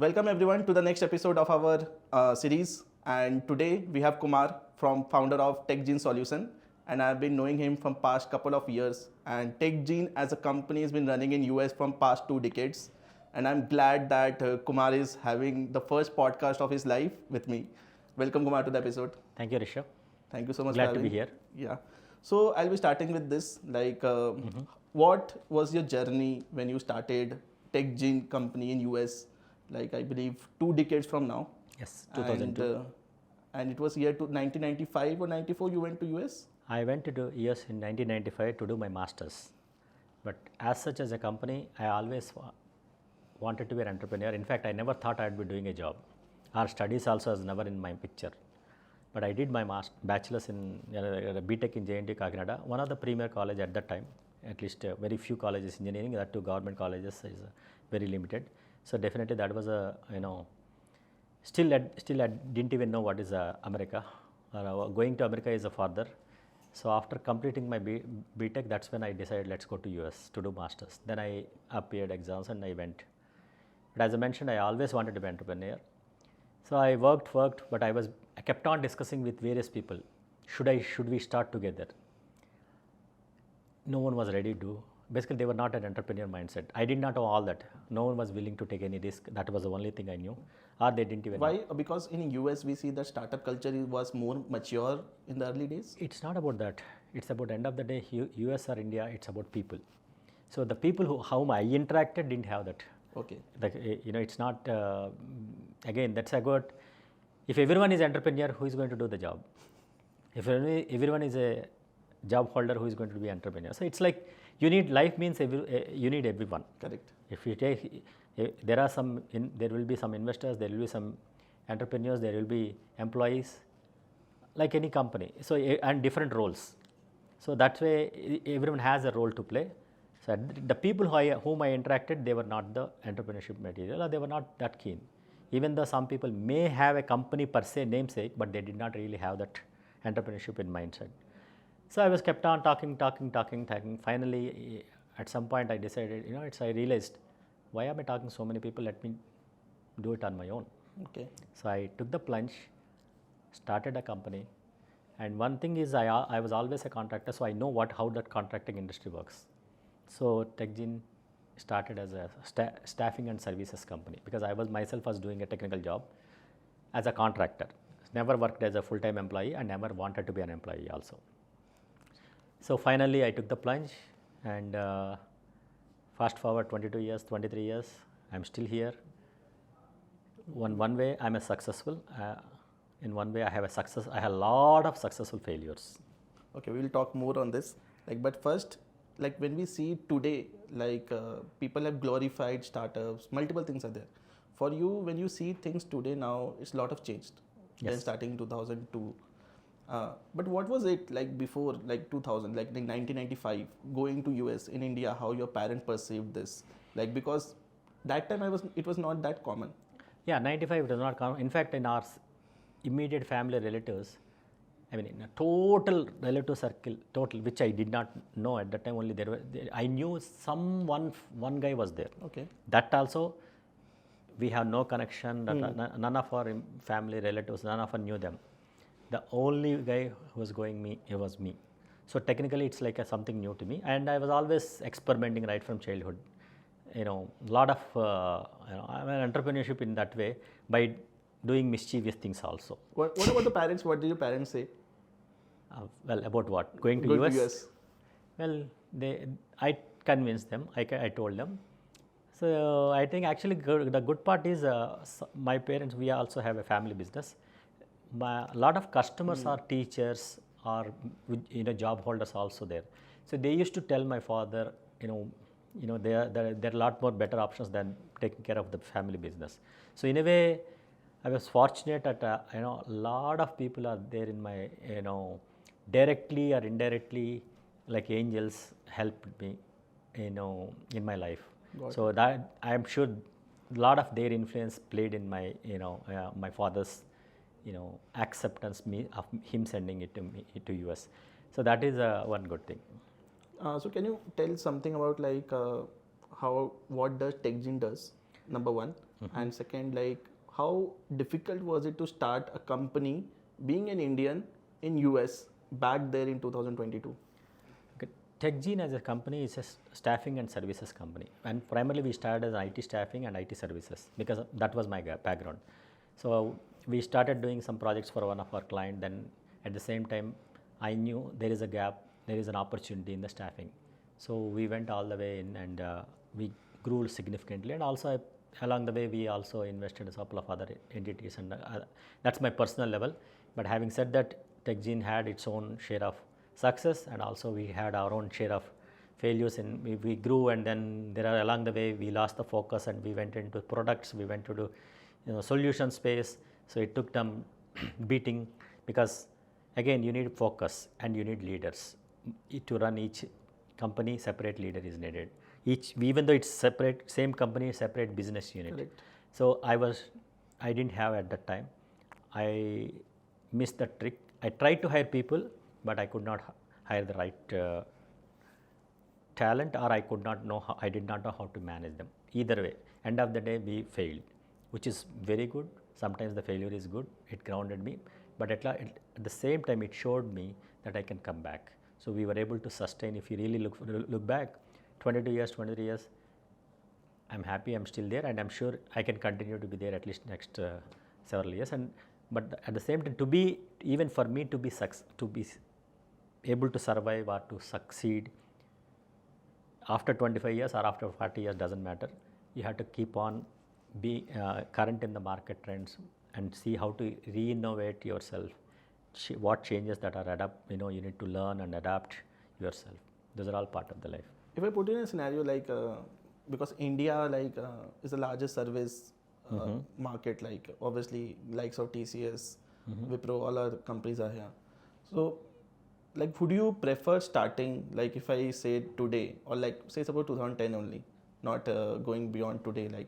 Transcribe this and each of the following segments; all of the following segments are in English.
Welcome everyone to the next episode of our series. And today we have Kumar, from founder of Techgene Solutions, and I've been knowing him from past couple of years. And Techgene as a company has been running in US from past 2 decades. And I'm glad that Kumar is having the first podcast of his life with me. Welcome Kumar to the episode. Thank you, Rishav. Thank you so much. Glad to be here. Yeah. So I'll be starting with this. What was your journey when you started Techgene company in US? Like I believe 2 decades from now. Yes, 2002. And it was year 1995 or 94 you went to US? I went to the US in 1995 to do my masters. But as such as a company, I always wanted to be an entrepreneur. In fact, I never thought I'd be doing a job. Our studies also was never in my picture. But I did my bachelor's in BTech in JNT Kakinada, one of the premier college at that time. At least very few colleges engineering, that two government colleges is very limited. So definitely that was a, still I didn't even know what is America. Going to America is a further. So after completing my BTech, that's when I decided let's go to US to do masters. Then I appeared exams and I went. But as I mentioned, I always wanted to be an entrepreneur. So I worked, but I kept on discussing with various people. Should we start together? No one was ready to. Basically, they were not an entrepreneur mindset. I did not know all that. No one was willing to take any risk. That was the only thing I knew. Or they didn't even Why? know. Because in US we see that startup culture was more mature in the early days. It's not about that. It's about end of the day, US or India, it's about people. So the people whom I interacted didn't have that. Okay. It's not, again, that's a good, if everyone is entrepreneur, who is going to do the job? If everyone is a job holder, who is going to be entrepreneur? So it's like, you need, life means you need everyone. Correct. If you take, there will be some investors, there will be some entrepreneurs, there will be employees, like any company. So, and different roles. So that way, everyone has a role to play. So the people whom I interacted, they were not the entrepreneurship material, or they were not that keen. Even though some people may have a company per se namesake, but they did not really have that entrepreneurship in mindset. So I was kept on talking. Finally, at some point I decided, I realized, why am I talking to so many people? Let me do it on my own. Okay. So I took the plunge, started a company. And one thing is I was always a contractor, so I know how that contracting industry works. So Techgene started as a staffing and services company, because I was myself doing a technical job as a contractor. Never worked as a full-time employee and never wanted to be an employee also. So finally I took the plunge, and fast forward 22 years, 23 years, I'm still here. One way I'm a successful, in one way I have a lot of successful failures. Okay, we will talk more on this. But first, when we see today, people have glorified startups, multiple things are there. For you, when you see things today now, it's a lot of changed. Yes. Then starting in 2002. But what was it like before, 2000, like in 1995, going to US, in India, how your parents perceived this? Because that time it was not that common. Yeah, 95 it was not common. In fact, in our immediate family relatives, in a total relative circle, which I did not know at that time, only I knew one guy was there. Okay. That also, we have no connection, none of our family relatives, none of us knew them. The only guy who was it was me. So technically it's like something new to me, and I was always experimenting right from childhood. Lot of, I'm an entrepreneurship in that way, by doing mischievous things also. What about the parents? What did your parents say? Well, about what? Going to US? Well, I convinced them, I told them. So I think actually the good part is my parents, we also have a family business. A lot of customers are teachers or job holders also there. So they used to tell my father, there are a lot more better options than taking care of the family business. So in a way, I was fortunate that a lot of people are there in my, directly or indirectly, like angels, helped me, in my life. So that I'm sure a lot of their influence played in my, my father's, acceptance of him sending it to US. So that is one good thing. So can you tell something about what does Techgene does? number one. And second, like how difficult was it to start a company being an Indian in US back there in 2022? Okay. Techgene as a company is a staffing and services company, and primarily we started as IT staffing and IT services because that was my background. So we started doing some projects for one of our clients. Then at the same time, I knew there is a gap, there is an opportunity in the staffing. So we went all the way in, and we grew significantly. And also along the way, we also invested in a couple of other entities, and that's my personal level. But having said that, Techgene had its own share of success, and also we had our own share of failures, and we grew, and then along the way we lost the focus, and we went into products, we went to do solution space. So it took them beating, because again you need focus and you need leaders to run each company. Separate leader is needed, even though it's separate, same company, separate business unit. Correct. So I didn't have at that time, I missed the trick. I tried to hire people, but I could not hire the right talent, or I did not know how to manage them. Either way, end of the day we failed, which is very good. Sometimes the failure is good, it grounded me, but at the same time it showed me that I can come back. So we were able to sustain. If you really look back, 22 years, 23 years, I'm happy I'm still there, and I'm sure I can continue to be there at least next several years. But at the same time, even for me to be able to survive or to succeed after 25 years or after 40 years, doesn't matter. You have to keep on be current in the market trends and see how to re-innovate yourself, what changes that are you need to learn and adapt yourself. Those are all part of the life. If I put in a scenario like, because India is the largest service market, like obviously likes of TCS, Wipro, all our companies are here. So like, would you prefer starting, like if I say today, or like say suppose 2010 only, not going beyond today, like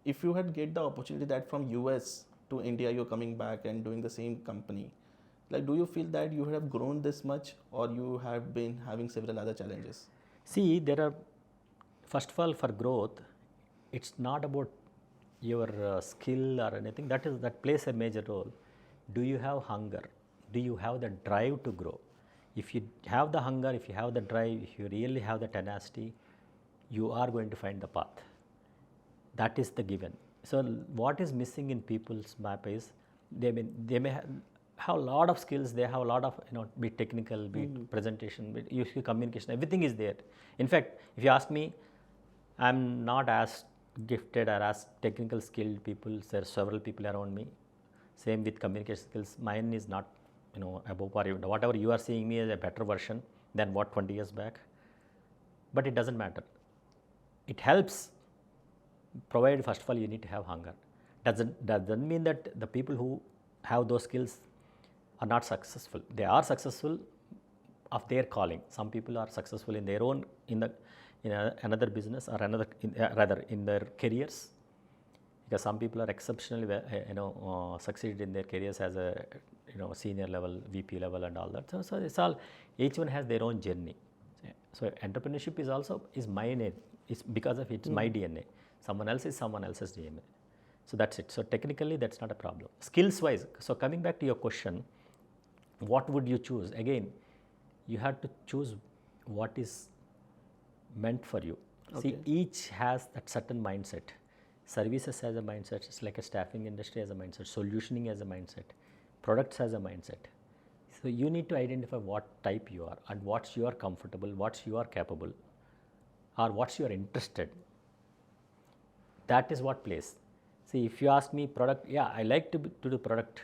if you had get the opportunity that from US to India you're coming back and doing the same company, like do you feel that you have grown this much, or you have been having several other challenges? See, first of all, for growth, it's not about your skill or anything. That plays a major role. Do you have hunger? Do you have the drive to grow? If you have the hunger, if you have the drive, if you really have the tenacity, you are going to find the path. That is the given. So what is missing in people's map is they may have a lot of skills. They have a lot of be it technical, be it presentation, be it communication. Everything is there. In fact, if you ask me, I'm not as gifted or as technical skilled people. There are several people around me. Same with communication skills. Mine is not above par. Whatever you are seeing me as a better version than what 20 years back. But it doesn't matter. It helps. Provided first of all you need to have hunger. Doesn't mean that the people who have those skills are not successful. They are successful of their calling. Some people are successful in their own in another business or rather in their careers, because some people are exceptionally succeeded in their careers as a senior level, VP level and all that. So it's all, each one has their own journey. So entrepreneurship is my name. It's because of it's my DNA. Someone else is someone else's DNA. So that's it. So technically that's not a problem. Skills wise, so coming back to your question, what would you choose? Again, you have to choose what is meant for you. Okay. See, each has that certain mindset. Services has a mindset. It's like a staffing industry has a mindset. Solutioning has a mindset. Products has a mindset. So you need to identify what type you are and what's you are comfortable, what's you are capable, or what's you are interested. That is what plays. See, if you ask me product, yeah, I like to do product,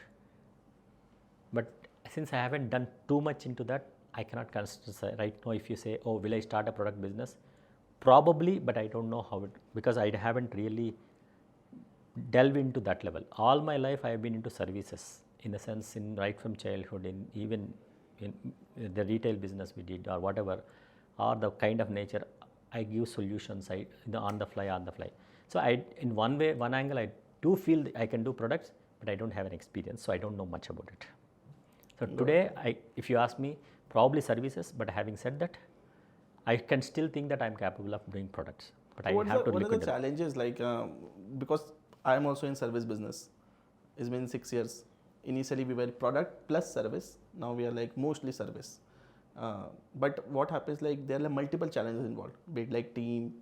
but since I haven't done too much into that, I cannot consider right now. If you say, oh, will I start a product business? Probably, but I don't know how it, because I haven't really delved into that level. All my life I have been into services, in the sense, right from childhood, even in the retail business we did or whatever, or the kind of nature, I give solutions on the fly. So in one angle, I do feel I can do products, but I don't have an experience, so I don't know much about it. So today, if you ask me, probably services, but having said that, I can still think that I'm capable of doing products. but I have to what are liquid the them. challenges like because I am also in service business. It's been 6 years. Initially we were product plus service. Now we are like mostly service. But what happens, like there are multiple challenges involved, be it like team,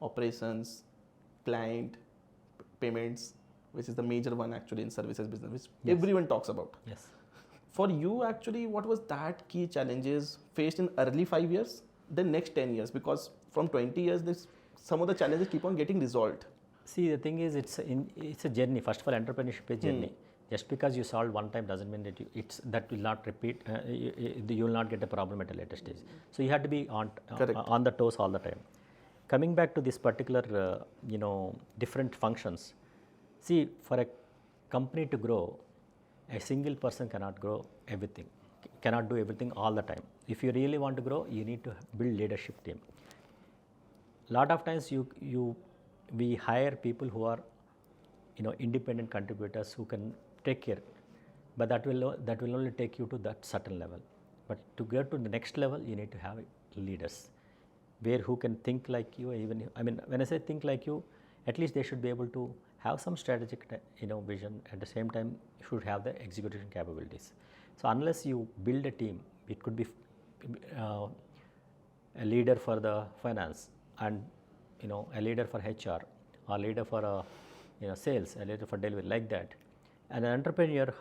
operations, client, payments, which is the major one actually in services business, which Yes. everyone talks about. Yes. For you actually, what was that key challenges faced in early 5 years, then next 10 years? Because from 20 years, this some of the challenges keep on getting resolved. See, the thing is, it's a journey. First of all, entrepreneurship is a journey. Just because you solve one time doesn't mean that that will not repeat. You will not get a problem at a later stage. So you have to be on the toes all the time. Coming back to this particular, different functions. See, for a company to grow, a single person cannot grow everything, cannot do everything all the time. If you really want to grow, you need to build leadership team. Lot of times we hire people who are, independent contributors who can take care, but that will only take you to that certain level. But to get to the next level, you need to have leaders, who can think like you. Even when I say think like you, at least they should be able to have some strategic, vision. At the same time, should have the execution capabilities. So unless you build a team, it could be a leader for the finance, and a leader for HR, or leader for sales, a leader for delivery, like that. And an entrepreneur,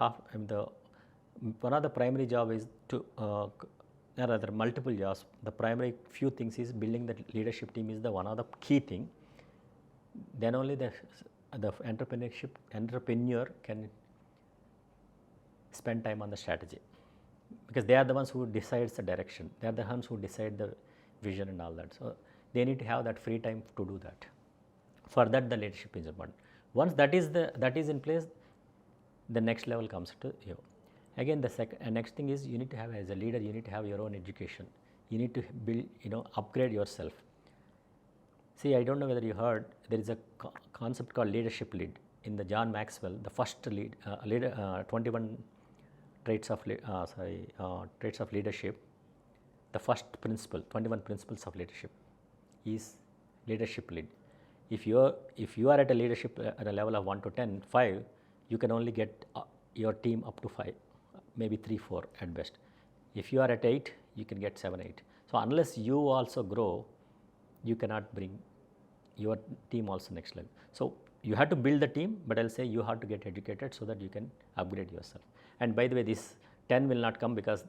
one of the primary job is to rather multiple jobs. The primary few things is building the leadership team is the one of the key thing. Then only the entrepreneur can spend time on the strategy, because they are the ones who decides the direction. They are the ones who decide the vision and all that. So they need to have that free time to do that. For that, the leadership is important. Once that is in place, the next level comes to you. Again, the next thing is, you need to have, as a leader, you need to have your own education. You need to build, upgrade yourself. See, I don't know whether you heard, there is a concept called leadership lead in the John Maxwell. The first 21 traits of leadership. The first principle, 21 principles of leadership, is leadership lead. If you are at a leadership at a level of 1 to 10, 5, you can only get your team up to 5, maybe 3, 4 at best. If you are at 8, you can get 7, 8. So unless you also grow, you cannot bring your team also next level. So you have to build the team, but I'll say you have to get educated so that you can upgrade yourself. And by the way, this 10 will not come because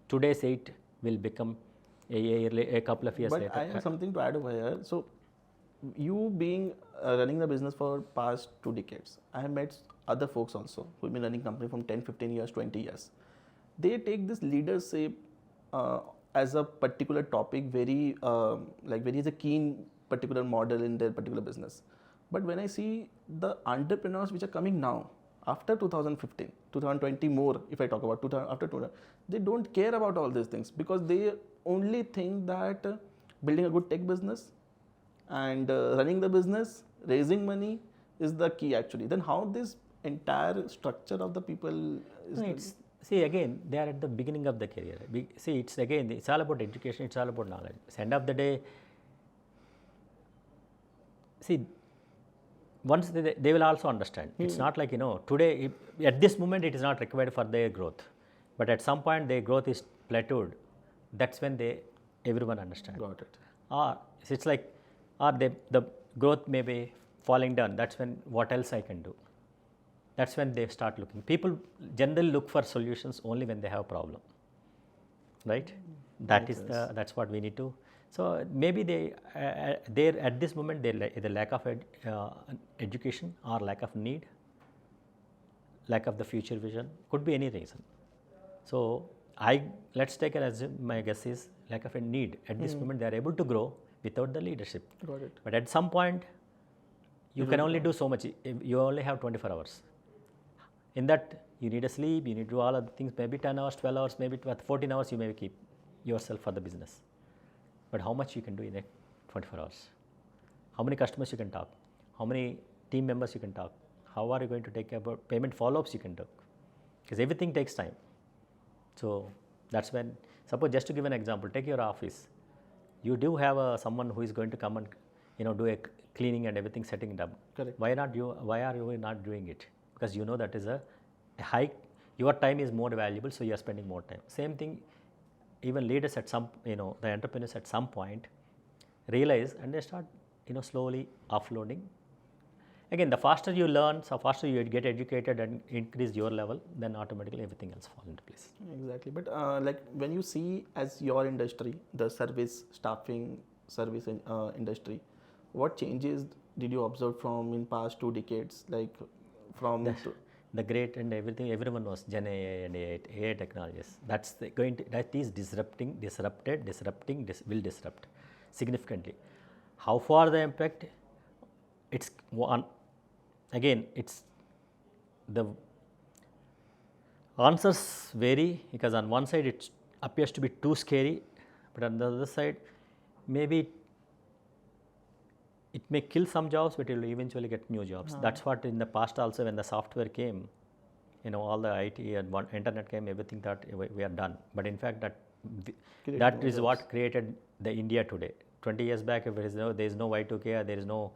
today's 8 will become a couple of years later. But I have something to add over here. So you being running the business for past 2 decades, I have met other folks also who have been running company from 10, 15 years, 20 years. They take this leadership as a particular topic, very is a keen particular model in their particular business. But when I see the entrepreneurs which are coming now, after 2015, 2020 more, if I talk about after 2000, they don't care about all these things, because they only think that building a good tech business and running the business, raising money is the key actually. Then how this entire structure of the people is... See, again, they are at the beginning of the career. See, it's all about education, it's all about knowledge. At the end of the day, see, once they will also understand. It's not like, today, at this moment, it is not required for their growth. But at some point, their growth is plateaued. That's when everyone understands. Got it. Or it's like, the growth may be falling down. That's when, what else I can do? That's when they start looking. People generally look for solutions only when they have a problem, right? That's what we need to. So maybe they at this moment the lack of education, or lack of need, lack of the future vision, could be any reason. So let's take it as my guess is lack of a need. At this moment they are able to grow without the leadership. Got it. But at some point you can only do so much. You only have 24 hours. In that, you need a sleep, you need to do all other things, maybe 10 hours, 12 hours, maybe 14 hours you may keep yourself for the business. But how much you can do in 24 hours? How many customers you can talk? How many team members you can talk? How are you going to take care about payment follow-ups you can do? Because everything takes time. So that's when, suppose just to give an example, take your office. You do have someone who is going to come and do a cleaning and everything, setting it up. Correct. Why are you not doing it? Because you know that is a high, your time is more valuable, so you are spending more time. Same thing, even leaders at some, the entrepreneurs at some point realize and they start, slowly offloading. Again, the faster you learn, so faster you get educated and increase your level, then automatically everything else falls into place. Exactly. But like when you see as your industry, the service staffing service industry, what changes did you observe from in past 2 decades? Like from the great and everything, everyone knows Gen AI and AI technologies. That is will disrupt significantly. How far the impact? It's one. Again, it's the answers vary, because on one side it appears to be too scary, but on the other side, maybe it may kill some jobs, but it will eventually get new jobs. That's what in the past also, when the software came, all the IT and internet came, everything that we are done. But in fact, that is what created the India today. 20 years back, if there is no Y2K, there is no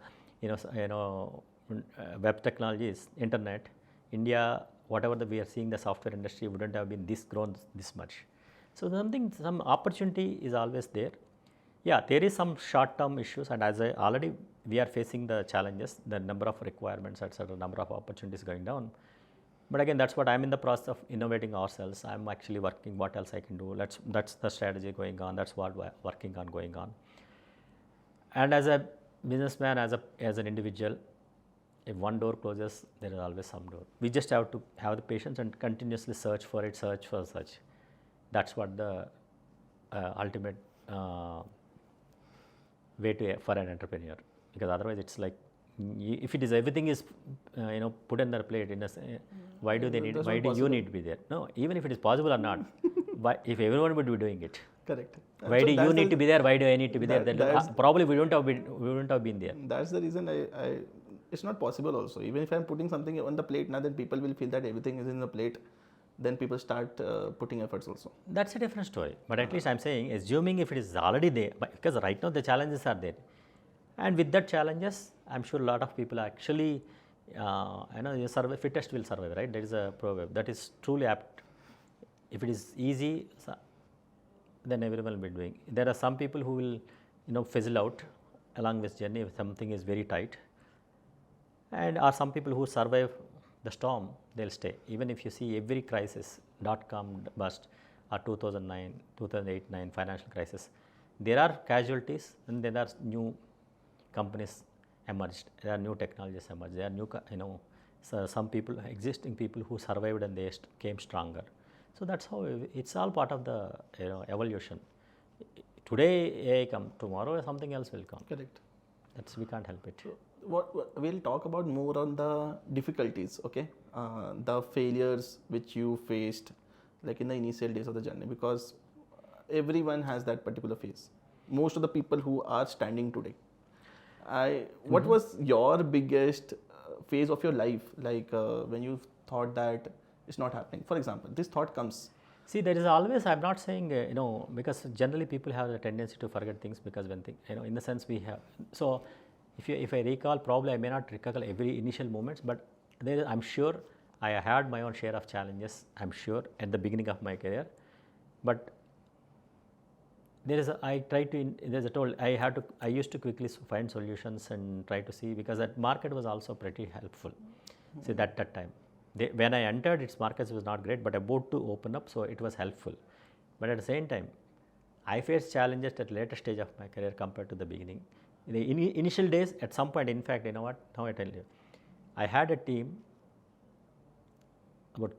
web technologies, internet, India, whatever we are seeing, the software industry wouldn't have been grown this much. So some opportunity is always there. Yeah, there is some short-term issues, and as we are facing the challenges, the number of requirements, etc., number of opportunities going down. But again, that's what I'm in the process of innovating ourselves. I'm actually working what else I can do. That's the strategy going on. That's what we're working on going on. And as a businessman, as an individual, if one door closes, there is always some door. We just have to have the patience and continuously search for it, search. That's what the ultimate way for an entrepreneur. Because otherwise, it's like, if it is everything is put in their plate, why do you need to be there? No, even if it is possible or not, why, if everyone would be doing it, correct. Why do you need to be there? Why do I need to be there? Then probably we wouldn't have been there. That's the reason it's not possible also. Even if I'm putting something on the plate now, then people will feel that everything is in the plate. Then people start putting efforts also. That's a different story. But at least I'm saying, assuming if it is already there, because right now the challenges are there. And with that challenges, I'm sure a lot of people actually, fittest will survive, right? There is a proverb that is truly apt. If it is easy, then everyone will be doing. There are some people who will, fizzle out along this journey if something is very tight. And are some people who survive the storm, they'll stay. Even if you see every crisis, .com bust, or 2008-9 financial crisis, there are casualties and there are new companies emerged. There are new technologies emerged. There are new, some people, existing people who survived and they came stronger. So that's how it's all part of the evolution. Today AI come, tomorrow something else will come. Correct. We can't help it. What we'll talk about more on the difficulties, okay? The failures which you faced, like in the initial days of the journey, because everyone has that particular phase. Most of the people who are standing today. What was your biggest phase of your life, like when you thought that it's not happening? For example, this thought comes. See, there is always, I'm not saying, because generally people have a tendency to forget things, because when in the sense we have, so if I recall, probably I may not recall every initial moments, but I'm sure I had my own share of challenges, I'm sure, at the beginning of my career. But I used to quickly find solutions and try to see, because that market was also pretty helpful. See, that time. When I entered, its markets was not great, but about to open up, so it was helpful. But at the same time, I faced challenges at the later stage of my career compared to the beginning. In the initial days, at some point, in fact, now I tell you, I had a team, about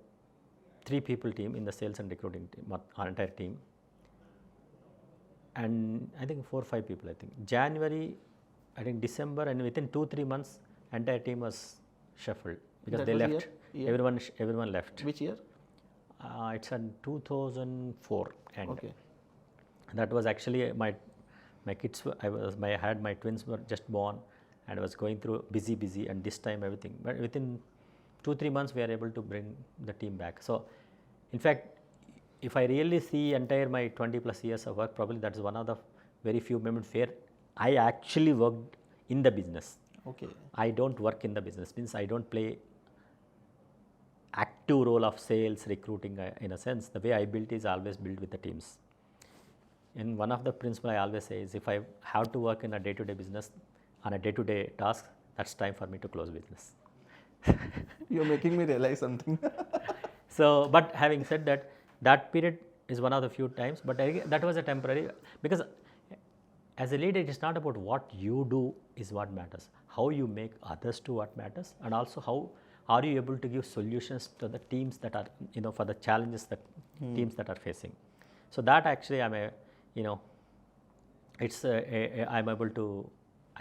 3 people team in the sales and recruiting team, our entire team. And I think 4 or 5 people, I think. January, I think December, and within 2-3 months, entire team was shuffled because That they was left. year? Everyone left. Which year? It's in 2004 end. Okay. That was actually my kids. I had my twins were just born, and I was going through busy, and this time everything. But within 2-3 months, we are able to bring the team back. So, in fact, if I really see entire my 20+ years of work, probably that's one of the very few moments where I actually worked in the business. Okay. I don't work in the business, means I don't play active role of sales, recruiting in a sense. The way I built is always built with the teams. And one of the principles I always say is if I have to work in a day-to-day business on a day-to-day task, that's time for me to close business. You're making me realize something. So, but having said that, that period is one of the few times, but that was a temporary, because as a leader, it is not about what you do is what matters. How you make others do what matters, and also how are you able to give solutions to the teams that are, for the challenges that teams that are facing. So that actually I'm I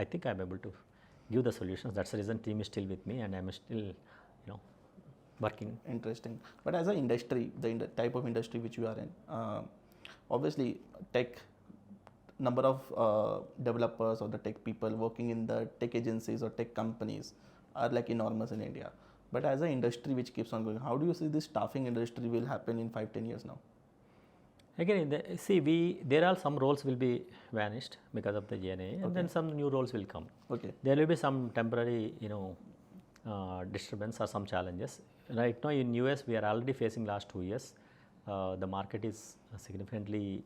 think I'm able to give the solutions. That's the reason team is still with me, and I'm still, working. Interesting. But as an industry, the type of industry which you are in, obviously tech, number of developers or the tech people working in the tech agencies or tech companies are like enormous in India. But as an industry which keeps on going, how do you see this staffing industry will happen in 5-10 years now? Again, there are some roles will be vanished because of the GNA, and then some new roles will come. Okay. There will be some temporary, disturbance or some challenges. Right now in US, we are already facing last 2 years. The market is significantly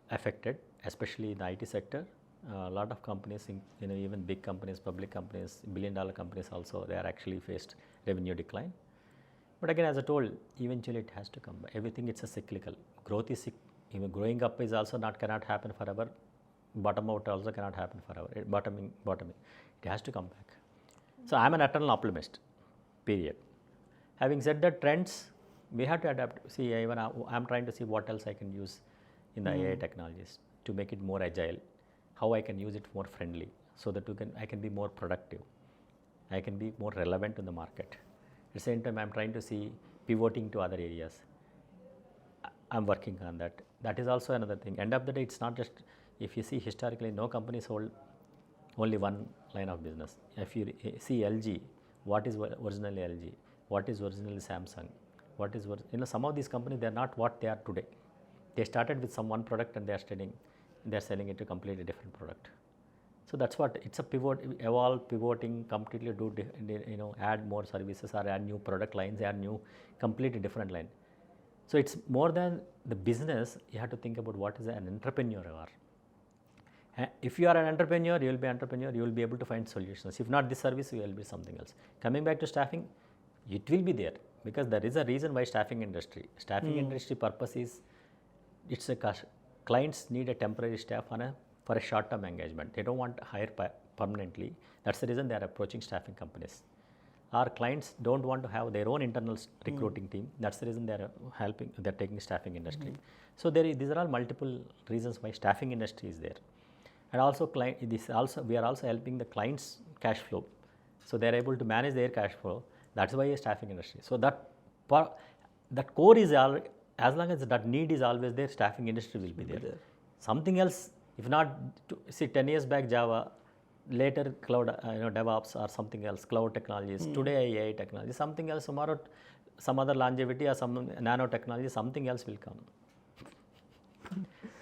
affected, especially in the IT sector. A lot of companies, even big companies, public companies, billion-dollar companies also, they are actually faced revenue decline. But again, as I told, eventually it has to come back. Everything, it's a cyclical. Growth is, even growing up is also cannot happen forever. Bottom out also cannot happen forever. Bottoming. It has to come back. So I'm an eternal optimist, period. Having said that, trends, we have to adapt. See, even I'm trying to see what else I can use in the AI technologies to make it more agile, how I can use it more friendly, so that I can be more productive, I can be more relevant in the market. At the same time, I'm trying to see pivoting to other areas. I'm working on that. That is also another thing. End of the day, it's not just, if you see historically, no companies hold only one line of business. If you see LG, what is originally LG? What is originally Samsung? What is, some of these companies, they're not what they are today. They started with some one product and they're selling it to completely different product. So that's what, it's a pivot, evolve, pivoting, completely add more services or add new product lines, add new, completely different line. So it's more than the business, you have to think about what is an entrepreneur you are. If you are an entrepreneur, you will be entrepreneur, you will be able to find solutions. If not this service, you will be something else. Coming back to staffing, it will be there, because there is a reason why staffing industry industry purpose is, it's a clients need a temporary staff for a short-term engagement. They don't want to hire permanently. That's the reason they are approaching staffing companies. Our clients don't want to have their own internal recruiting team. That's the reason they're taking staffing industry. So these are all multiple reasons why staffing industry is there. And also, we are also helping the clients' cash flow. So they are able to manage their cash flow. That's why a staffing industry. So that core is as long as that need is always there, staffing industry will be there. Something else, if not, 10 years back Java, later cloud, DevOps or something else, cloud technologies, today AI technology, something else, tomorrow some other longevity or some nanotechnology, something else will come.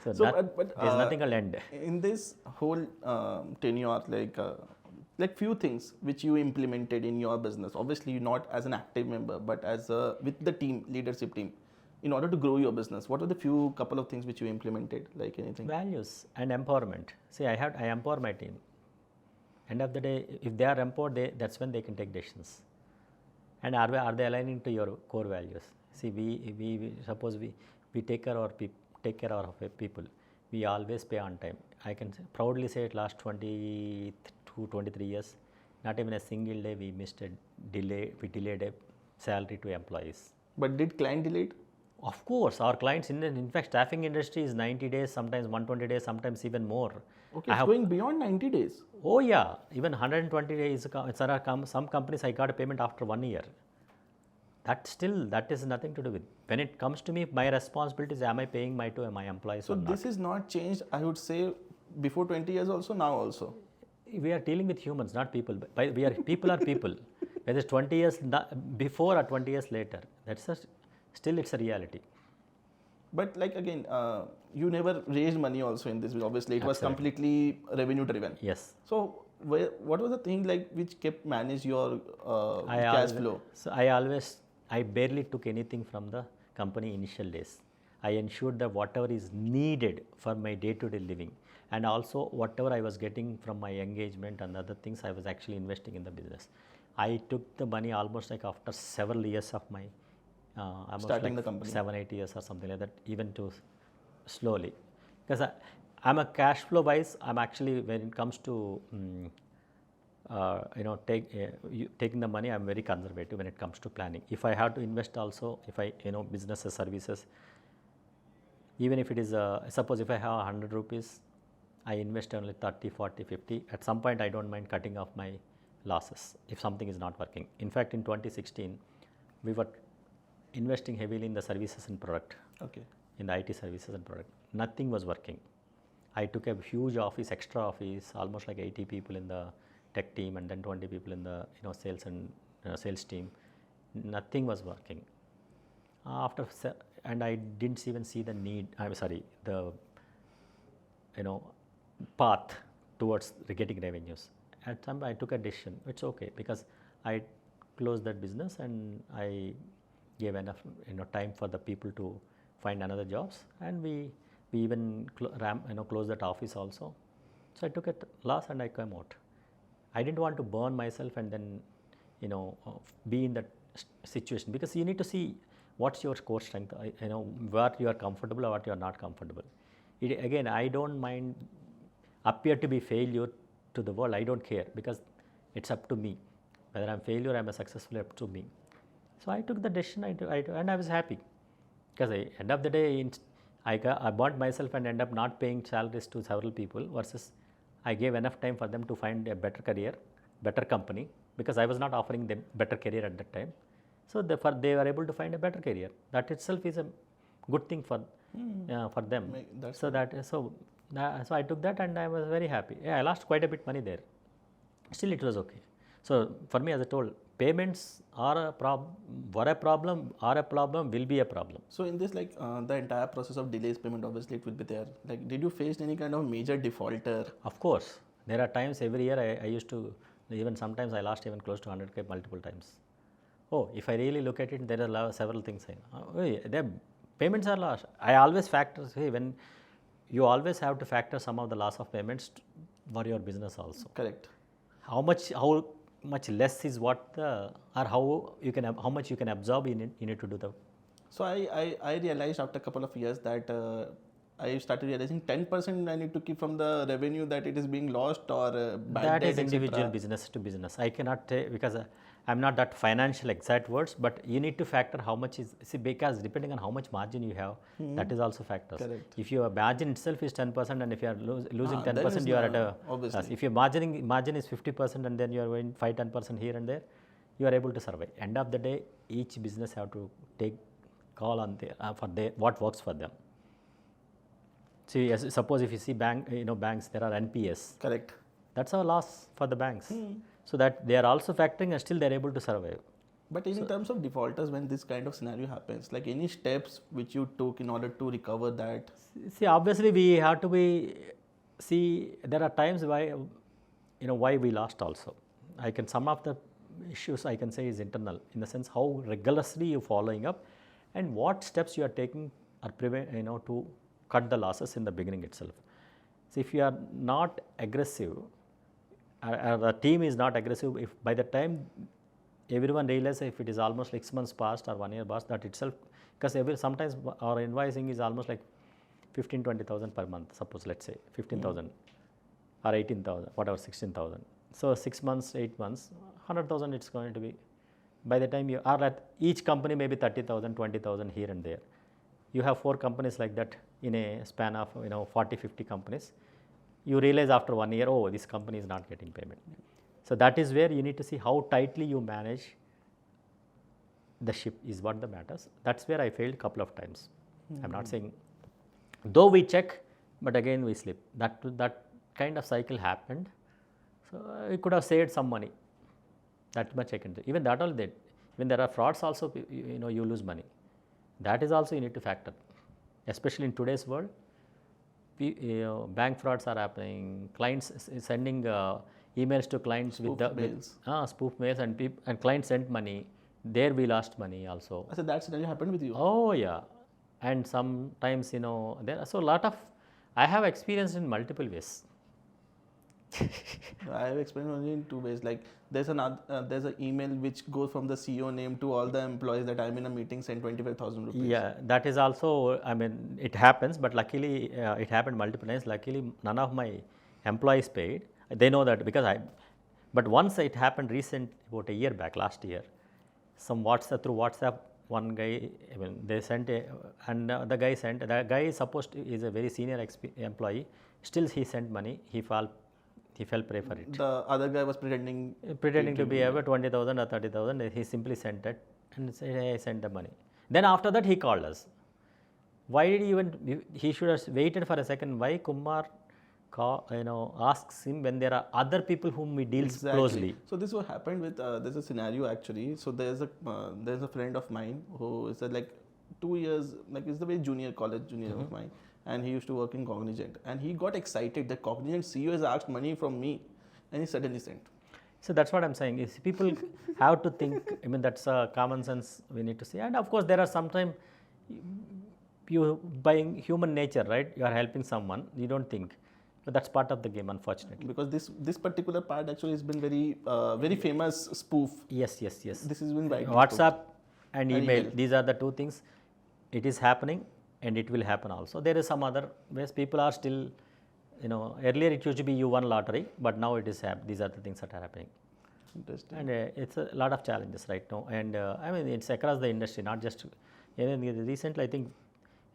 So there's nothing will end. In this whole tenure, like few things which you implemented in your business, obviously not as an active member, but as with the team, leadership team, in order to grow your business, what are the couple of things which you implemented, like anything? Values and empowerment. See, I empower my team. End of the day, if they are empowered, that's when they can take decisions. And are they aligning to your core values? See, we suppose we take care of our people. We always pay on time. I can proudly say it, last 22-23 years, not even a single day we delayed a salary to employees. But did client delay it? Of course, our clients, in fact, staffing industry is 90 days, sometimes 120 days, sometimes even more. Okay, it's going beyond 90 days. Oh yeah, even 120 days. Some companies I got a payment after 1 year. That is nothing to do with. When it comes to me, my responsibility is, am I paying my employees or not? So this is not changed, I would say, before 20 years also, now also. We are dealing with humans, not people. People are people. Whether it's 20 years before or 20 years later, still it's a reality. But again, you never raised money also in this. Obviously, it was completely revenue driven. Yes. So what was the thing like which kept manage your cash flow? So I barely took anything from the company initial days. I ensured that whatever is needed for my day-to-day living, and also whatever I was getting from my engagement and other things, I was actually investing in the business. I took the money almost like after several years of my starting the company, 7-8 years or something like that, even to slowly, because I'm a cash flow wise. I'm actually, when it comes to taking the money, I'm very conservative when it comes to planning. If I have to invest also, if I businesses, services, even if it is suppose if I have 100 rupees, I invest only 30, 40, 50. At some point I don't mind cutting off my losses if something is not working. In fact, in 2016 we were investing heavily in the services and product. Okay. In the IT services and product, nothing was working. I took a huge office, extra office, almost like 80 people in the tech team and then 20 people in the sales and sales team. Nothing was working. And I didn't even see the need. I'm sorry, the path towards getting revenues. At some point I took a decision. It's okay, because I closed that business and I gave enough time for the people to find another jobs, and we even closed that office also. So I took a loss and I came out. I didn't want to burn myself and then be in that situation, because you need to see what's your core strength, what you are comfortable or what you are not comfortable. Again, I don't mind appear to be failure to the world. I don't care, because it's up to me whether I'm failure, I'm a successful, up to me. So I took the decision, and I was happy, because at the end of the day I bought myself and end up not paying salaries to several people, versus I gave enough time for them to find a better career, better company, because I was not offering them better career at that time. So therefore they were able to find a better career. That itself is a good thing for them. So I took that and I was very happy. Yeah, I lost quite a bit money there. Still it was okay. So for me, as I told, payments are a problem, will be a problem. So in this, like the entire process of delays payment, obviously it will be there. Like, did you face any kind of major defaulter? Of course. There are times every year I used to, even sometimes I lost even close to 100K multiple times. Oh, if I really look at it, there are several things. The payments are lost. I always factor, when you always have to factor some of the loss of payments for your business also. Correct. How much less is or how much you can absorb you need to do the. So I realized after a couple of years that I started realizing 10% I need to keep from the revenue that it is being lost, or bad that debt, is individual business to business. I cannot take, because I'm not that financial exact words, but you need to factor how much is, because depending on how much margin you have, that is also factors. Correct. If your margin itself is 10% and if you are losing 10%, you are at a loss. If your margin is 50% and then you are going 5-10% here and there, you are able to survive. End of the day, each business have to take call on what works for them. See, suppose if you see banks, there are NPS. Correct. That's a loss for the banks. So that they are also factoring and still they are able to survive. But in terms of defaulters, when this kind of scenario happens, like any steps which you took in order to recover that? See, obviously we have to there are times why we lost also. Some of the issues I can say is internal, in the sense how rigorously you following up and what steps you are taking to cut the losses in the beginning itself. So if you are not aggressive, the team is not aggressive, if by the time everyone realizes, if it is almost 6 months past or 1 year past, that itself, because sometimes our invoicing is almost like 15,000-20,000 per month, suppose, let's say 15,000 or 18,000, whatever, 16,000. So 6 months, 8 months, 100,000 it's going to be. By the time you are at each company, maybe 30,000, 20,000 here and there. You have 4 companies like that in a span of 40-50 companies. You realize after 1 year, oh, this company is not getting payment. So that is where you need to see how tightly you manage the ship is what the matters. That's where I failed a couple of times. I'm not saying, though we check, but again we slip. That kind of cycle happened. So I could have saved some money. That much I can do. Even that all did. When there are frauds also, you lose money. That is also you need to factor. Especially in today's world, bank frauds are happening. Clients sending emails to clients Spoof with mails. Spoof mails, and clients sent money. There we lost money also. So that scenario happened with you? Oh yeah, and sometimes there are so a lot of. I have experienced in multiple ways. I have experienced only in two ways. Like there's an email which goes from the CEO name to all the employees that I'm in a meeting, send 25,000 rupees. Yeah, that is also, I mean, it happens, but luckily it happened multiple times. Luckily, none of my employees paid. They know that because but once it happened about a year back, last year, through WhatsApp, one guy, I mean, they sent the guy is supposed to, is a very senior employee. Still, he sent money. He fell prey for it. The other guy was pretending to be about 20,000 or 30,000. He simply sent it and said, hey, I sent the money. Then after that, he called us. Why did he should have waited for a second. Why Kumar asks him when there are other people whom he deals closely. So this what happened with, there's a scenario actually. So there's a friend of mine who is like 2 years, like is the very college junior of mine. And he used to work in Cognizant, and he got excited that Cognizant CEO has asked money from me, and he suddenly sent. So that's what I'm saying is people have to think. I mean, that's common sense we need to see. And of course, there are sometimes by human nature, right? You are helping someone, you don't think, but that's part of the game, unfortunately. Because this particular part actually has been very famous spoof. Yes. This has been widely WhatsApp and email. These are the two things. It is happening. And it will happen also. There is some other ways people are still, earlier it used to be you won lottery, but now it is these are the things that are happening. Interesting. And it's a lot of challenges right now. And I mean, it's across the industry, not just, recently I think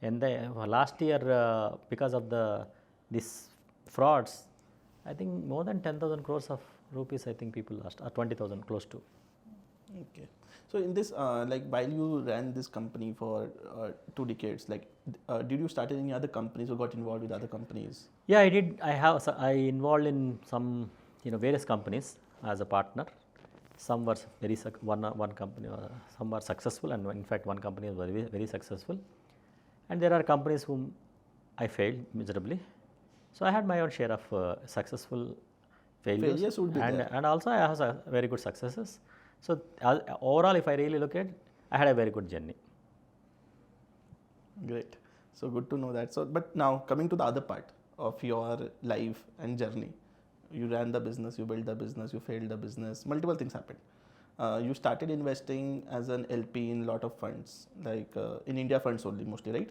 in the last year because of these frauds, I think more than 10,000 crores of rupees I think people lost, or 20,000 close to. Okay. So in this, like while you ran this company for 2 decades, like did you start any other companies or got involved with other companies? Yeah, I did. I involved in some various companies as a partner. Some were one company, some were successful, and in fact one company was very, very successful. And there are companies whom I failed miserably. So I had my own share of successful failures would be there. And also I have very good successes. So overall, if I really look at, I had a very good journey. Great. So good to know that. So, but now coming to the other part of your life and journey, you ran the business, you built the business, you failed the business, multiple things happened. You started investing as an LP in a lot of funds, like in India funds only mostly, right?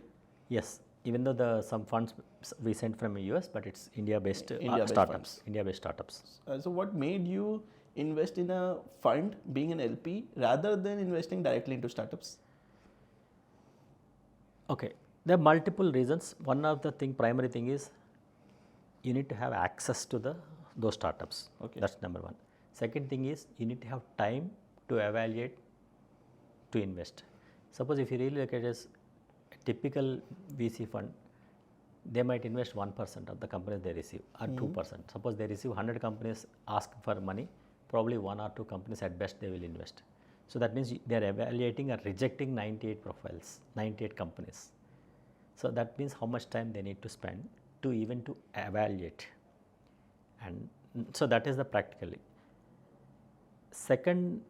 Yes. Even though some funds we sent from the US, but it's India-based startups. India-based startups. So what made you invest in a fund being an LP rather than investing directly into startups? Okay, there are multiple reasons. One of the primary thing is you need to have access to those startups. Okay. That's number one. Second thing is you need to have time to evaluate, to invest. Suppose if you really look at it as a typical VC fund, they might invest 1% of the companies they receive, or 2%. Suppose they receive 100 companies ask for money, probably 1 or 2 companies at best they will invest. So that means they are evaluating or rejecting 98 profiles, 98 companies. So that means how much time they need to spend to evaluate. And so that is the practically. Second,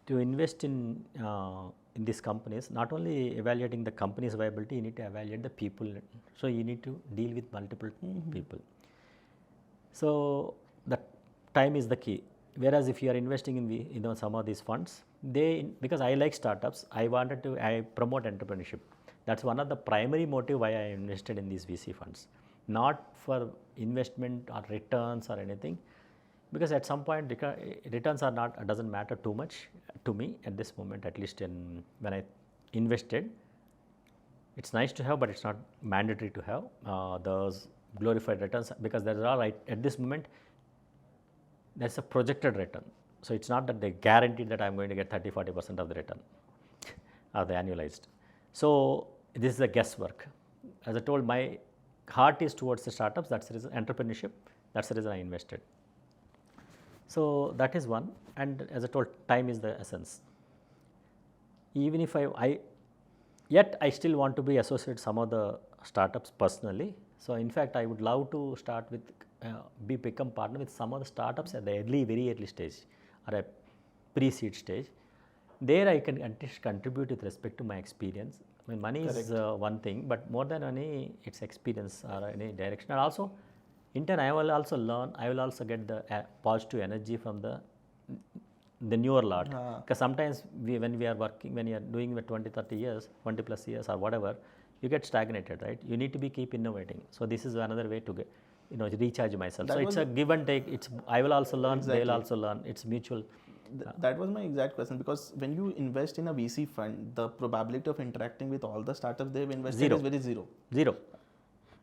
to invest in these companies, not only evaluating the company's viability, you need to evaluate the people. So you need to deal with multiple people. So the time is the key. Whereas if you are investing in some of these funds, because I like startups, I promote entrepreneurship. That's one of the primary motive why I invested in these VC funds, not for investment or returns or anything. Because at some point returns doesn't matter too much to me at this moment, at least when I invested. It's nice to have, but it's not mandatory to have those glorified returns, because there are at this moment there's a projected return. So it's not that they guaranteed that I'm going to get 30-40% of the return or the annualized. So this is a guesswork. As I told, my heart is towards the startups. That's the reason, entrepreneurship. That's the reason I invested. So that is one, and as I told, time is the essence. Even if I still want to be associated with some of the startups personally. So in fact, I would love to start with, become partner with some of the startups at the very early stage or a pre-seed stage. There I can at least contribute with respect to my experience. I mean, money is one thing, but more than money, it's experience or any direction. And also, in turn, I will also learn. I will also get the positive energy from the newer lot. Because sometimes when we are working, when you are doing the 20, 30 years, 20 plus years or whatever, you get stagnated, right? You need to keep innovating. So this is another way to get, recharge myself. So it's a give and take. I will also learn. Exactly. They will also learn. It's mutual. That was my exact question, because when you invest in a VC fund, the probability of interacting with all the startups they've invested is very zero. Zero.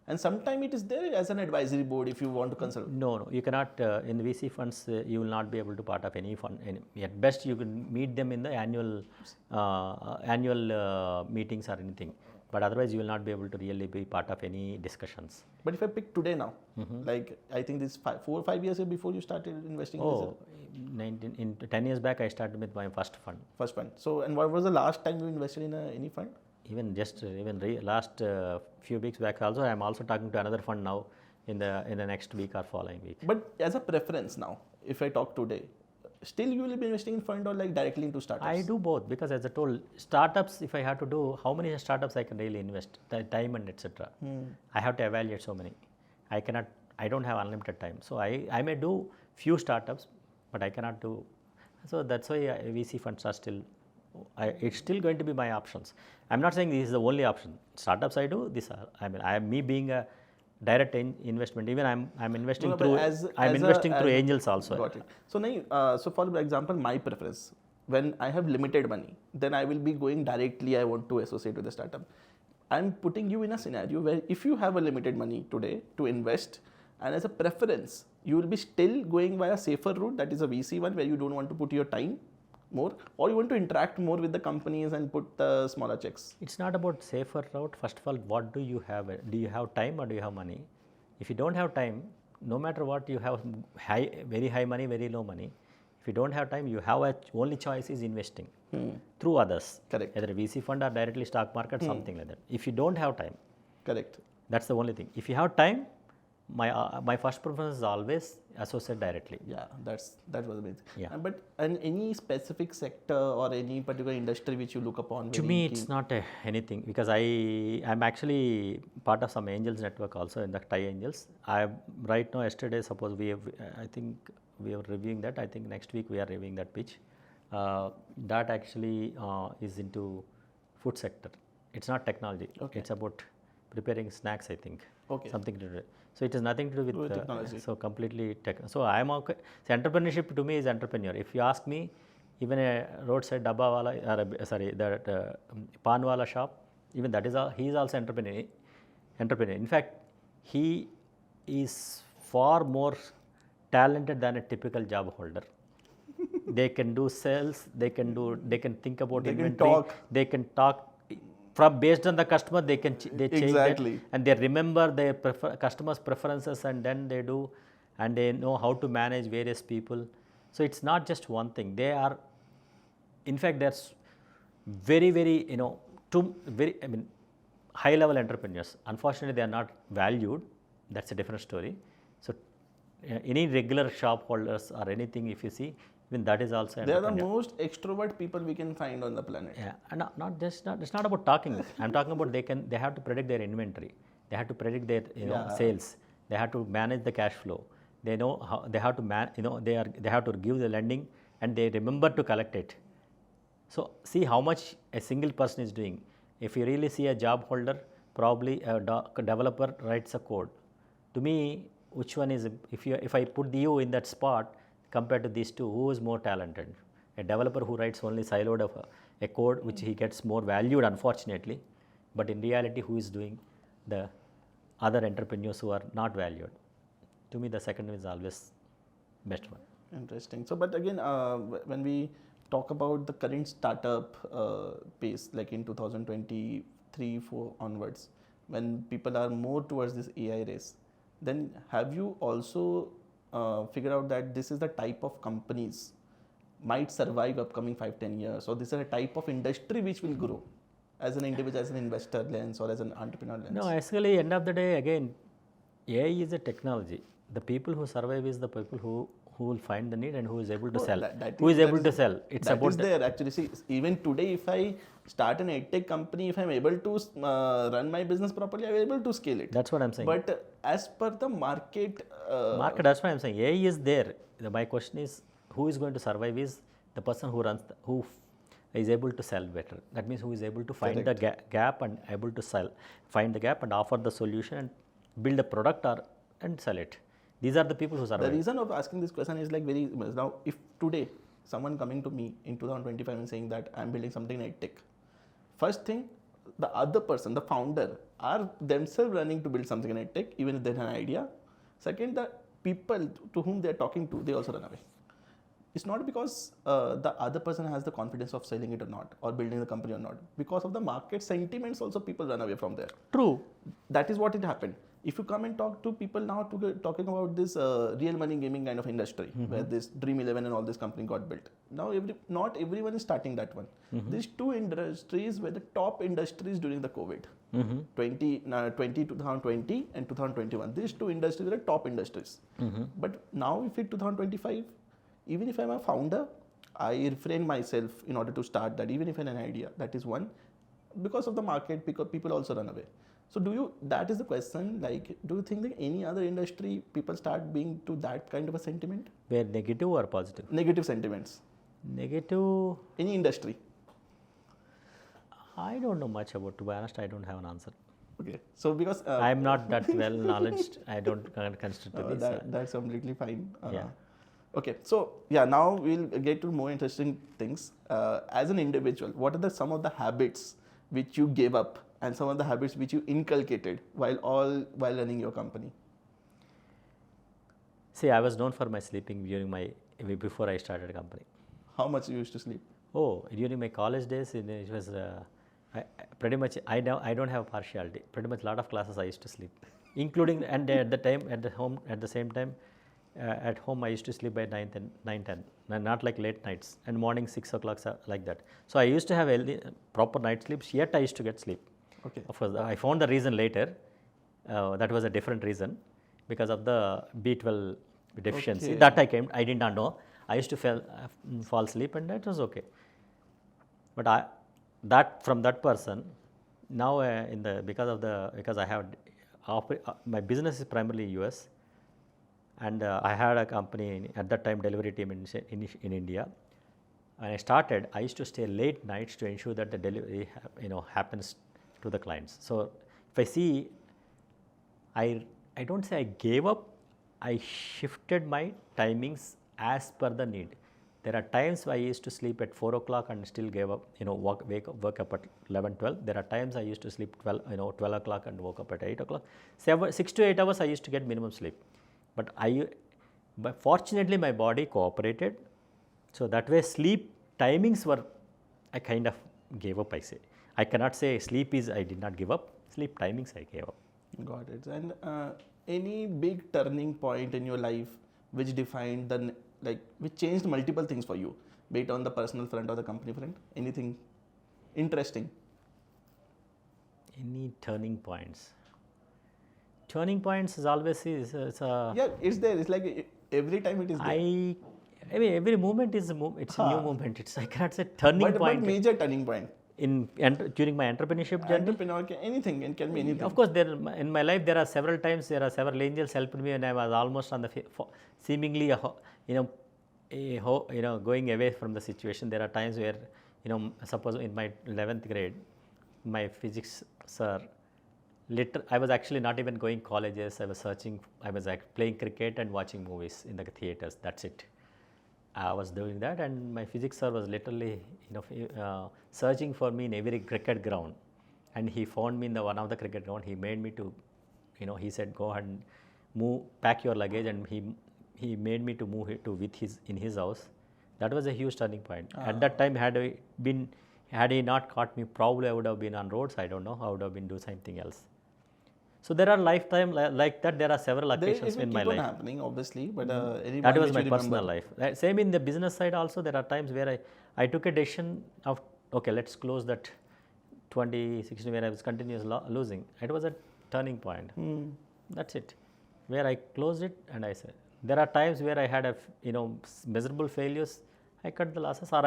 And sometimes it is there as an advisory board if you want to consult. No, you cannot. In VC funds, you will not be able to part of any fund. At best, you can meet them in the annual meetings or anything. But otherwise, you will not be able to really be part of any discussions. But if I pick today now, like I think this 4 or 5 years before you started investing in 10 years back, I started with my first fund. First fund. So, and what was the last time you invested in any fund? Even last few weeks back also, I am also talking to another fund now in the next week or following week. But as a preference now, if I talk today, still you will be investing in fund or like directly into startups? I do both, because as I told, startups, if I have to do, how many startups I can really invest, the time and etc. I have to evaluate so many. I don't have unlimited time. So I may do few startups, but I cannot do. So that's why VC funds are still, it's still going to be my options. I'm not saying this is the only option. Startups I do, me being a direct investment. Even I'm investing through through angels also. Got it. So so for example, my preference, when I have limited money, then I will be going directly. I want to associate with the startup. I'm putting you in a scenario where if you have a limited money today to invest, and as a preference, you will be still going via safer route, that is a VC one, where you don't want to put your time more, or you want to interact more with the companies and put the smaller checks? It's not about safer route. First of all, what do you have? Do you have time or do you have money? If you don't have time, no matter what, you have very high money, very low money. If you don't have time, you have only choice is investing through others. Correct. Either a VC fund or directly stock market, something like that. If you don't have time, correct. That's the only thing. If you have time, my first preference is always associate directly. Yeah, that was amazing. Yeah. But any specific sector or any particular industry which you look upon? To me, it's not anything, because I'm actually part of some angels network also in the Thai angels. Right now, yesterday, suppose I think we are reviewing that. I think next week we are reviewing that pitch. That actually is into food sector. It's not technology. Okay. It's about preparing snacks, I think. Okay. Something to do. So it has nothing to do with technology. So completely tech. So I'm okay. So entrepreneurship to me is entrepreneur. If you ask me, even a roadside dabba wala, that pan wala shop, even that is he is also entrepreneur. In fact, he is far more talented than a typical job holder. They can do sales. They can think about inventory. They can talk. Based on the customer, they change exactly. And they remember their customers' preferences, and then they do, and they know how to manage various people. So it's not just one thing. In fact, there's very high level entrepreneurs. Unfortunately, they are not valued. That's a different story. So any regular shop holders or anything, if you see, even that is also. They are the most extrovert people we can find on the planet. Yeah, and it's not about talking. I'm talking about they have to predict their inventory. They have to predict their sales. They have to manage the cash flow. They know how they have to they have to give the lending, and they remember to collect it. So see how much a single person is doing. If you really see a job holder, probably a developer writes a code. To me, which one is, if I put you in that spot, compared to these two, who is more talented? A developer who writes only siloed of a code, which he gets more valued, unfortunately. But in reality, who is doing the other entrepreneurs who are not valued? To me, the second one is always best one. Interesting. So, but again, when we talk about the current startup pace, like in 2023-4 onwards, when people are more towards this AI race, then have you also figure out that this is the type of companies might survive upcoming 5-10 years, or this is a type of industry which will grow? as an individual, as an investor lens or as an entrepreneur lens? No, actually, end of the day, again, AI is a technology. The people who survive is the people who will find the need and who is able to sell. Who is able to sell? It's that about is there actually. See, even today, if I start an edtech company, if I'm able to run my business properly, I'm able to scale it. That's what I'm saying. But as per the market, that's why I'm saying AI is there. My question is, who is going to survive is the person who runs, who is able to sell better. That means who is able to find the gap and able to find the gap and offer the solution and build a product and sell it. These are the people who survive. The reason of asking this question is like very, now if today someone coming to me in 2025 and saying that I'm building something in edtech, first thing, the other person, the founder, are themselves running to build something in edtech, even if they have an idea. Second, the people to whom they are talking to, they also run away. It's not because the other person has the confidence of selling it or not, or building the company or not. Because of the market sentiments, also people run away from there. True. That is what it happened. If you come and talk to people now talking about this real money gaming kind of industry, where this Dream 11 and all this company got built. Now, not everyone is starting that one. These two industries were the top industries during the COVID. 2020 and 2021. These two industries were the top industries. But now, if it's 2025, even if I'm a founder, I refrain myself in order to start that, even if I have an idea. That is one. Because of the market, because people also run away. So that is the question, like, do you think that any other industry people start being to that kind of a sentiment? Where negative or positive? Negative sentiments. Negative. Any industry? I don't know much about, to be honest, I don't have an answer. Okay. So because I'm not that well knowledge, I don't consider this. That's completely fine. Yeah. Okay. So yeah, now we'll get to more interesting things. As an individual, what are some of the habits which you gave up and some of the habits which you inculcated while running your company? See, I was known for my sleeping before I started a company. How much you used to sleep? Oh, during my college days, it was pretty much, I don't have partiality. Pretty much a lot of classes I used to sleep, including, and at the same time, at home I used to sleep by 9, 10, not like late nights, and morning 6 o'clock like that. So I used to have proper night sleeps, yet I used to get sleep. Okay. Of course, I found the reason later. That was a different reason because of the B12 deficiency. Okay. That I did not know. I used to fall asleep, and that was okay. But from that person, now because I have my business is primarily US, and I had a company at that time, delivery team in India. When I started, I used to stay late nights to ensure that the delivery happens to the clients. So if I see, I don't say I gave up, I shifted my timings as per the need. There are times I used to sleep at 4 o'clock and still gave up, work up at 11, 12. There are times I used to sleep 12 o'clock and woke up at 8 o'clock. 6 to 8 hours I used to get minimum sleep. But fortunately my body cooperated. So that way sleep timings I kind of gave up, I say. I cannot say sleep is I did not give up. Sleep timings I gave up. Got it. And any big turning point in your life which defined which changed multiple things for you, be it on the personal front or the company front? Anything interesting? Any turning points? Turning points is always yeah, it's there. It's like every time it is there. I mean, every movement is it's a new movement. I cannot say turning point. But major turning point. During my entrepreneurship journey? Anything, it can be anything. Of course, in my life there are several times, there are several angels helped me, and I was almost on the seemingly going away from the situation. There are times where suppose in my 11th grade, my physics sir, I was actually not even going colleges. I was playing cricket and watching movies in the theaters. That's it. I was doing that, and my physics sir was literally, searching for me in every cricket ground, and he found me in one of the cricket ground. He made me to, he said, go ahead and pack your luggage, and he made me to move in his house. That was a huge turning point. At that time, had he not caught me, probably I would have been on roads. I don't know. I would have been doing something else. So there are lifetime like that. There are several occasions in my life. It will keep on happening, obviously, but that was my personal life. Same in the business side also. There are times where I took a decision of, okay, let's close that 2016 where I was continuously losing. It was a turning point. That's it. Where I closed it and I said, there are times where I had miserable failures. I cut the losses, or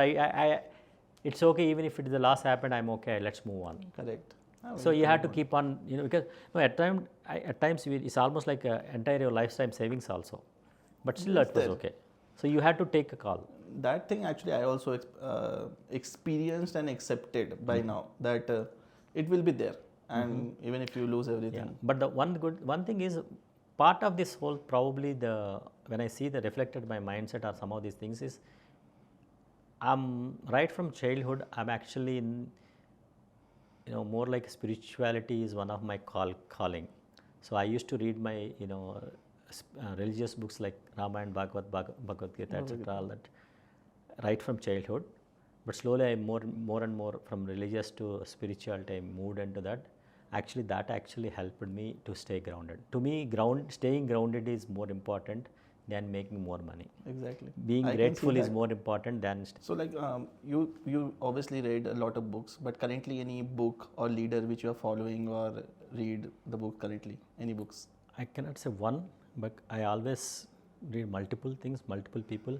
it's okay even if the loss happened. I'm okay. Let's move on. Correct. So you have to keep on, because at times it's almost like entire your lifetime savings also, but still it was okay. So you had to take a call. That thing actually I also experienced and accepted by now that it will be there, and even if you lose everything. Yeah. But the one thing is, part of this whole probably when I see the reflected my mindset or some of these things is, I'm right from childhood. I'm actually in, more like spirituality is one of my calling. So I used to read my religious books like Ramayana, Bhagavad Gita, etc. All that right from childhood. But slowly I more and more from religious to spirituality I moved into that. Actually, that actually helped me to stay grounded. To me, staying grounded is more important than making more money. Exactly. Being grateful is more important than. So like you obviously read a lot of books, but currently any book or leader which you are following or read the book currently? Any books? I cannot say one, but I always read multiple things, multiple people,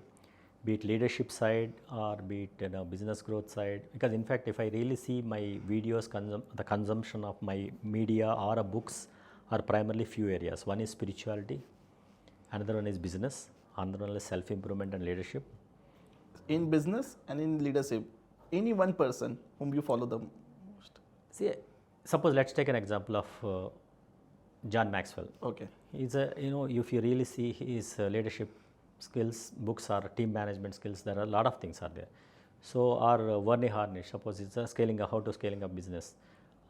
be it leadership side or be it business growth side. Because in fact, if I really see my videos, the consumption of my media or books are primarily few areas. One is spirituality, another one is business, another one is self-improvement and leadership. In business and in leadership, any one person whom you follow the most? See, suppose let's take an example of John Maxwell. Okay. He's if you really see his leadership skills, books or team management skills, there are a lot of things are there. So, or Verne Harnish, suppose it's how to scaling up business,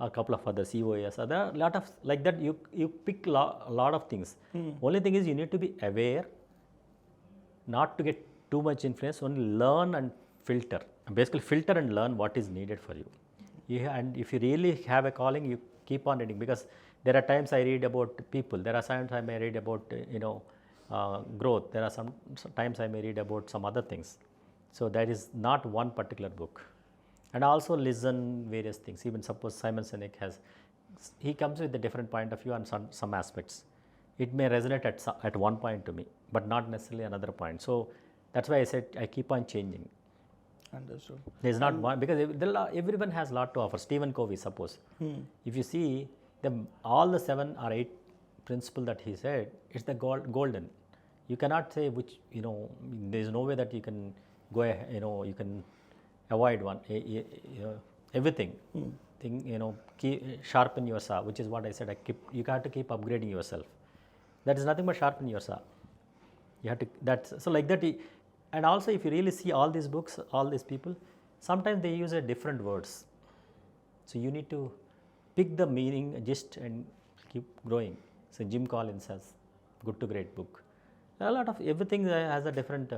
or a couple of other COAs. There are a lot of like that. You pick a lot of things. Only thing is you need to be aware, not to get too much influence. Only learn and filter. Basically, filter and learn what is needed for you. And if you really have a calling, you keep on reading, because there are times I read about people. There are times I may read about growth. There are some times I may read about some other things. So that is not one particular book. And also listen various things. Even suppose Simon Sinek he comes with a different point of view on some aspects. It may resonate at one point to me, but not necessarily another point. So that's why I said I keep on changing. Understood. There's not one, because everyone has a lot to offer. Stephen Covey, suppose. If you see all the 7 or 8 principles that he said, it's the golden. You cannot say which, there's no way that you can go ahead, you can avoid one. Everything. Sharpen your saw, which is what I said. You have to keep upgrading yourself. That is nothing but sharpen your saw. You have to. So like that. And also, if you really see all these books, all these people, sometimes they use different words. So you need to pick the meaning, and keep growing. So Jim Collins has Good to Great book. A lot of everything has a different,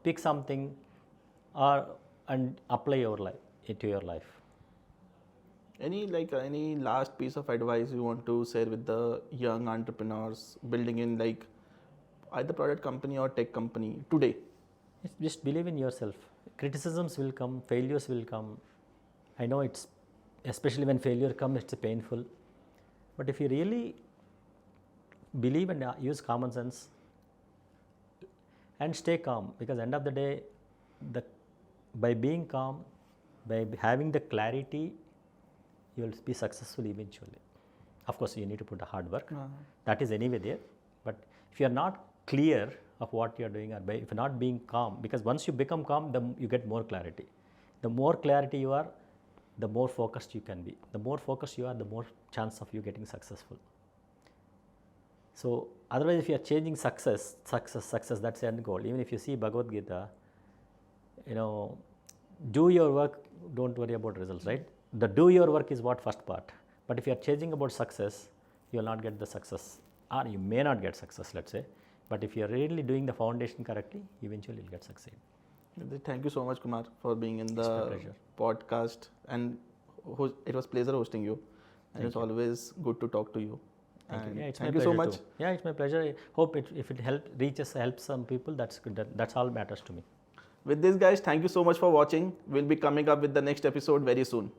pick something and apply into your life. Any last piece of advice you want to share with the young entrepreneurs building in either product company or tech company today? Just believe in yourself. Criticisms will come, failures will come. I know especially when failure comes, it's painful. But if you really believe and use common sense and stay calm, because end of the day, by being calm, by having the clarity, you will be successful eventually. Of course, you need to put a hard work. That is anyway there. But if you are not clear of what you are doing, or if you're not being calm, because once you become calm, you get more clarity. The more clarity you are, the more focused you can be. The more focused you are, the more chance of you getting successful. So otherwise, if you are changing success, that's the end goal. Even if you see Bhagavad Gita, do your work, don't worry about results, right? The do your work is what first part. But if you are changing about success, you will not get the success, or you may not get success, let's say. But if you are really doing the foundation correctly, eventually you will get succeed. Thank you so much, Kumar, for being in the podcast. And it was a pleasure hosting you. And it's always good to talk to you. Thank you so much. Yeah, it's my pleasure. I hope if it helps some people, that's good. That's all matters to me. With this, guys, thank you so much for watching. We'll be coming up with the next episode very soon.